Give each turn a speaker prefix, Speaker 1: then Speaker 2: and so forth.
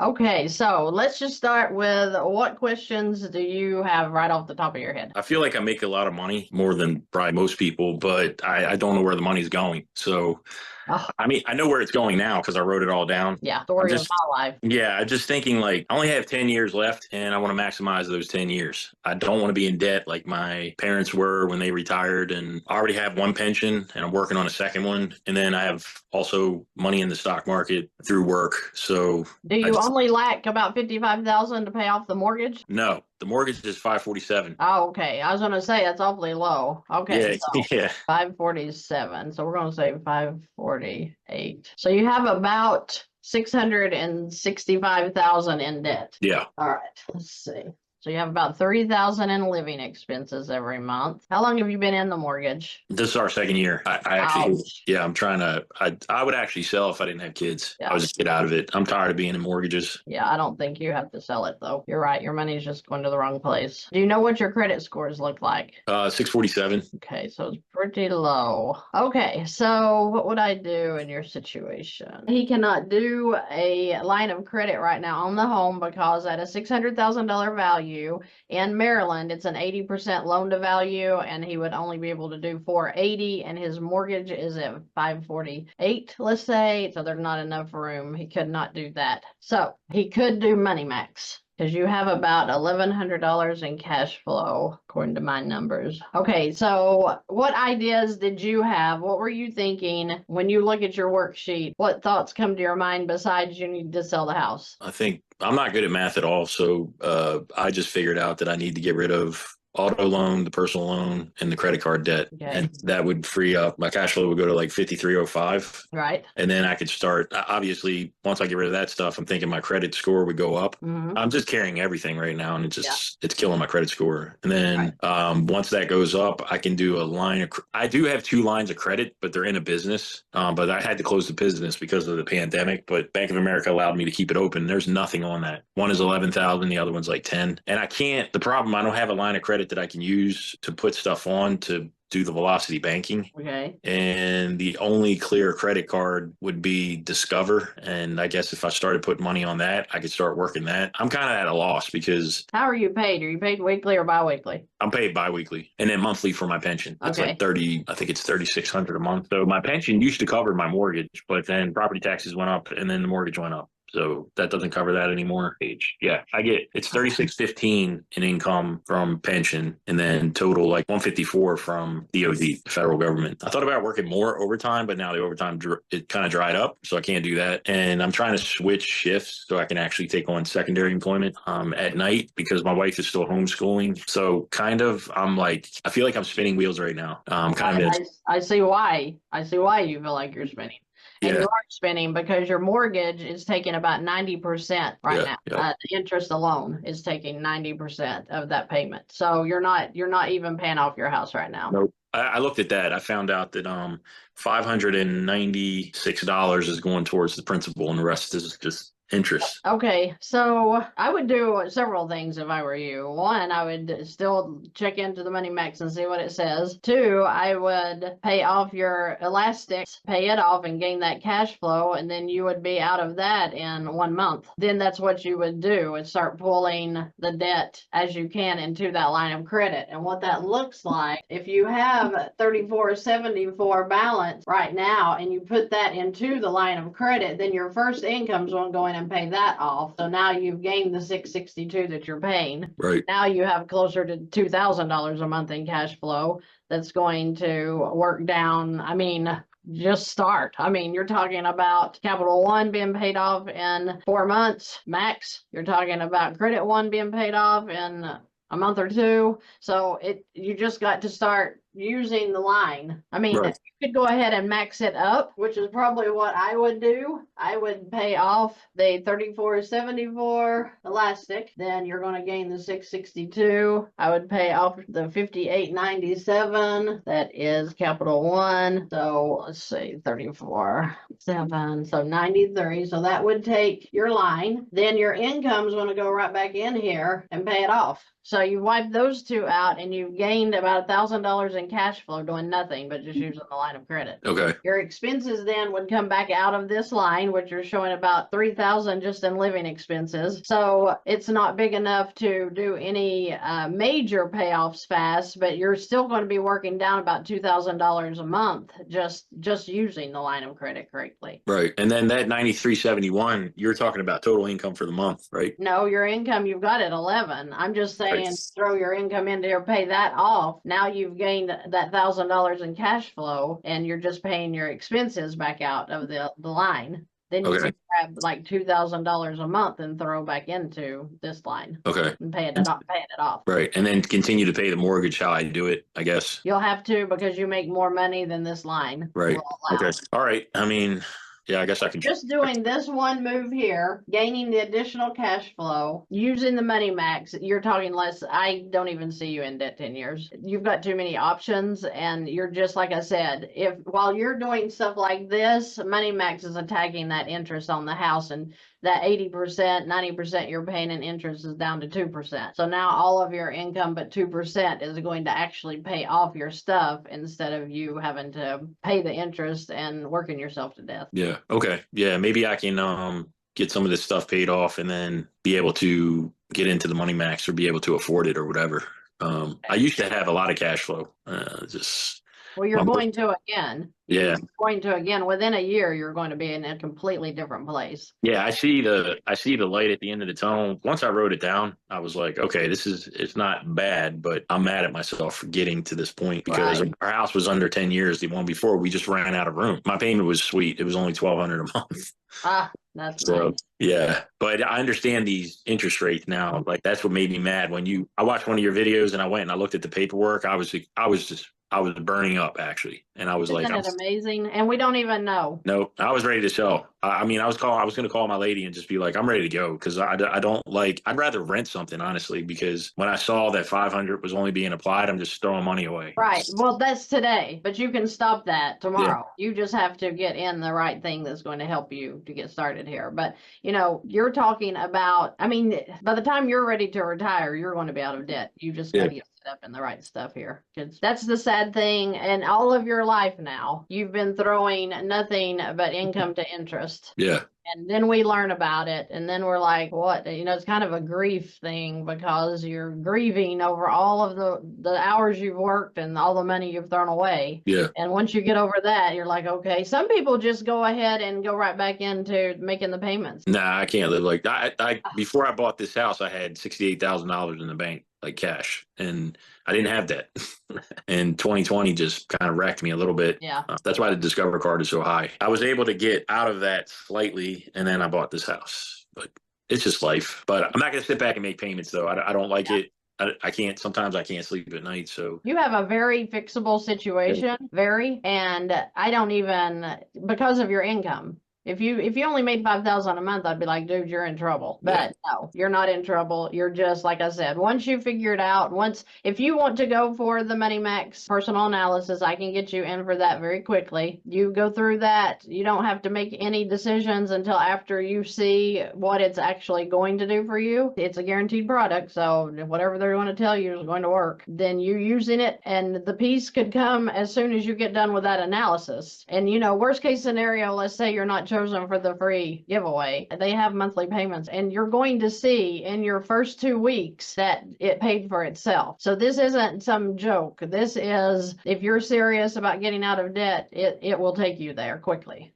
Speaker 1: Okay, so let's just start with what questions do you have right off the top of your head?
Speaker 2: I feel like I make a lot of money, more than probably most people, but I don't know where the money's going. So,
Speaker 1: Oh,
Speaker 2: I mean, I know where it's going now because I wrote it all down.
Speaker 1: yeah,
Speaker 2: I'm
Speaker 1: story of
Speaker 2: just,
Speaker 1: my life.
Speaker 2: yeah, I'm just thinking like I only have 10 years left and I want to maximize those 10 years. I don't want to be in debt like my parents were when they retired. And I already have one pension and I'm working on a second one. And then I have also money in the stock market through work. So
Speaker 1: Do
Speaker 2: I
Speaker 1: you
Speaker 2: just,
Speaker 1: only lack about 55,000 to pay off the mortgage?
Speaker 2: no, the mortgage is 547.
Speaker 1: Oh, okay. I was gonna say that's awfully low. Okay,
Speaker 2: Yeah,
Speaker 1: so
Speaker 2: yeah,
Speaker 1: 547. So we're gonna say 548. So you have about 665,000 in debt.
Speaker 2: yeah.
Speaker 1: All right, let's see. So you have about 30,000 in living expenses every month. How long have you been in the mortgage?
Speaker 2: This is our second year. I actually,
Speaker 1: Ouch.
Speaker 2: yeah, I'm trying to. I would actually sell if I didn't have kids. I
Speaker 1: Yeah.
Speaker 2: would just get out of it. I'm tired of being in mortgages.
Speaker 1: Yeah, I don't think you have to sell it though. You're right. Your money's just going to the wrong place. Do you know what your credit scores look like?
Speaker 2: 647.
Speaker 1: Okay, so it's pretty low. Okay, so what would I do in your situation? He cannot do a line of credit right now on the home because at a $600,000 value in Maryland, it's an 80% loan to value, and he would only be able to do 480, and his mortgage is at 548, let's say. So there's not enough room. He could not do that. So he could do Money Max because you have about $1,100 in cash flow, according to my numbers. Okay, so what ideas did you have? What were you thinking when you look at your worksheet? What thoughts come to your mind besides you need to sell the house?
Speaker 2: I think I'm not good at math at all, so I just figured out that I need to get rid of auto loan, the personal loan, and the credit card debt,
Speaker 1: Okay.
Speaker 2: and that would free up my cash flow would go to like 5305.
Speaker 1: Right.
Speaker 2: And then I could start. Obviously, once I get rid of that stuff, I'm thinking my credit score would go up.
Speaker 1: Mm-hmm.
Speaker 2: I'm just carrying everything right now, and
Speaker 1: Yeah.
Speaker 2: it's killing my credit score. And then once that goes up, I can do a line of. I do have two lines of credit, but they're in a business. But I had to close the business because of the pandemic. But Bank of America allowed me to keep it open. There's nothing on that. One is 11,000, the other one's like 10. And I can't. The problem, I don't have a line of credit that I can use to put stuff on to do the velocity banking.
Speaker 1: Okay.
Speaker 2: And the only clear credit card would be Discover. And I guess if I started putting money on that, I could start working that. I'm kind of at a loss because
Speaker 1: How are you paid? Are you paid weekly or biweekly?
Speaker 2: I'm paid biweekly and then monthly for my pension. It's
Speaker 1: Okay.
Speaker 2: like 30, I think it's 3,600 a month. So my pension used to cover my mortgage, but then property taxes went up and then the mortgage went up. So that doesn't cover that anymore. Yeah, it's 3615 in income from pension, and then total like 154 from DOD, the federal government. I thought about working more overtime, but now the overtime it kind of dried up, so I can't do that. And I'm trying to switch shifts so I can actually take on secondary employment at night because my wife is still homeschooling. So kind of, I feel like I'm spinning wheels right now.
Speaker 1: I see why. I see why you feel like you're spending. And
Speaker 2: Yeah.
Speaker 1: you are spending because your mortgage is taking about 90% right now.
Speaker 2: Yeah.
Speaker 1: The interest alone is taking 90% of that payment. So you're not even paying off your house right now.
Speaker 2: Nope. I looked at that. I found out that $596 is going towards the principal, and the rest is just interest.
Speaker 1: Okay, so I would do several things if I were you. One, I would still check into the Money Max and see what it says. Two, I would pay off your elastics, pay it off and gain that cash flow, and then you would be out of that in 1 month. Then that's what you would do, is start pulling the debt as you can into that line of credit. And what that looks like, if you have 3474 balance right now and you put that into the line of credit, then your first income's going to go in and pay that off. So now you've gained the 662 that you're paying.
Speaker 2: Right.
Speaker 1: Now you have closer to $2,000 a month in cash flow that's going to work down. I mean, just start. I mean, you're talking about Capital One being paid off in 4 months max. You're talking about Credit One being paid off in a month or two. So you just got to start using the line. I mean,
Speaker 2: Right.
Speaker 1: you could go ahead and max it up, which is probably what I would do. I would pay off the 3474 elastic. Then you're going to gain the 662. I would pay off the 5897. That is Capital One. So let's see, 34.7. So 93. So that would take your line. Then your income's going to go right back in here and pay it off. So you wipe those two out and you've gained about $1,000 in cash flow doing nothing but just using the line of credit.
Speaker 2: Okay.
Speaker 1: Your expenses then would come back out of this line, which are showing about 3,000 just in living expenses. So it's not big enough to do any major payoffs fast, but you're still going to be working down about $2,000 a month just using the line of credit correctly.
Speaker 2: Right. And then that 9371, you're talking about total income for the month, right?
Speaker 1: No, your income, you've got it 11. I'm just saying,
Speaker 2: Right.
Speaker 1: throw your income in there, pay that off. Now you've gained that $1,000 in cash flow and you're just paying your expenses back out of the line. Then you
Speaker 2: Okay.
Speaker 1: can grab like $2,000 a month and throw back into this line
Speaker 2: Okay.
Speaker 1: and paying it off.
Speaker 2: Right. And then continue to pay the mortgage how I do it, I guess.
Speaker 1: You'll have to because you make more money than this line
Speaker 2: Right.
Speaker 1: will allow.
Speaker 2: Okay. All right. I mean, yeah, I guess I can.
Speaker 1: Just doing this one move here, gaining the additional cash flow, using the money max, you're talking less. I don't even see you in debt 10 years. You've got too many options and you're just, like I said, if while you're doing stuff like this, money max is attacking that interest on the house, and that 80%, 90% you're paying in interest is down to 2%. So now all of your income but 2% is going to actually pay off your stuff instead of you having to pay the interest and working yourself to death.
Speaker 2: Yeah. Okay. Yeah. Maybe I can get some of this stuff paid off and then be able to get into the money max or be able to afford it or whatever. I used to have a lot of cash flow.
Speaker 1: Well, you're going to again.
Speaker 2: Yeah.
Speaker 1: Going to again within a year, you're going to be in a completely different place.
Speaker 2: Yeah, I see the light at the end of the tunnel. Once I wrote it down, I was like, okay, it's not bad, but I'm mad at myself for getting to this point because
Speaker 1: Right.
Speaker 2: our house was under 10 years. The one before, we just ran out of room. My payment was sweet. It was only $1,200 a month.
Speaker 1: That's
Speaker 2: So
Speaker 1: nice.
Speaker 2: yeah, but I understand these interest rates now. Like that's what made me mad when I watched one of your videos and I went and I looked at the paperwork. I was burning up actually, and I was
Speaker 1: Isn't
Speaker 2: like,
Speaker 1: it amazing? And we don't even know.
Speaker 2: no, I was ready to sell. I mean, I was going to call my lady and just be like, I'm ready to go because I don't like. I'd rather rent something honestly because when I saw that 500 was only being applied, I'm just throwing money away.
Speaker 1: Right. Well, that's today, but you can stop that tomorrow. Yeah. You just have to get in the right thing that's going to help you to get started here. But you're talking about. I mean, by the time you're ready to retire, you're going to be out of debt. You just got to get up in the right stuff here, because that's the sad thing. And all of your life now, you've been throwing nothing but income to interest.
Speaker 2: Yeah.
Speaker 1: And then we learn about it, and then we're like, what? It's kind of a grief thing because you're grieving over all of the hours you've worked and all the money you've thrown away.
Speaker 2: Yeah.
Speaker 1: And once you get over that, you're like, okay. Some people just go ahead and go right back into making the payments.
Speaker 2: Nah, I can't live like that. I before I bought this house, I had $68,000 in the bank, like cash, and I didn't have that. And 2020 just kind of wrecked me a little bit.
Speaker 1: Yeah.
Speaker 2: That's why the Discover card is so high. I was able to get out of that slightly, and then I bought this house. But it's just life. But I'm not going to sit back and make payments, though. I don't like it. I can't. Sometimes I can't sleep at night. So
Speaker 1: you have a very fixable situation, and I don't even, because of your income. If you only made $5,000 a month, I'd be like, dude, you're in trouble. But no, you're not in trouble. You're just, like I said, once you figure it out, if you want to go for the Money Max personal analysis, I can get you in for that very quickly. You go through that. You don't have to make any decisions until after you see what it's actually going to do for you. It's a guaranteed product, so whatever they're going to tell you is going to work. Then you using it, and the piece could come as soon as you get done with that analysis. And worst case scenario, let's say you're not chosen for the free giveaway. They have monthly payments, and you're going to see in your first 2 weeks that it paid for itself. So this isn't some joke. This is, if you're serious about getting out of debt, it will take you there quickly.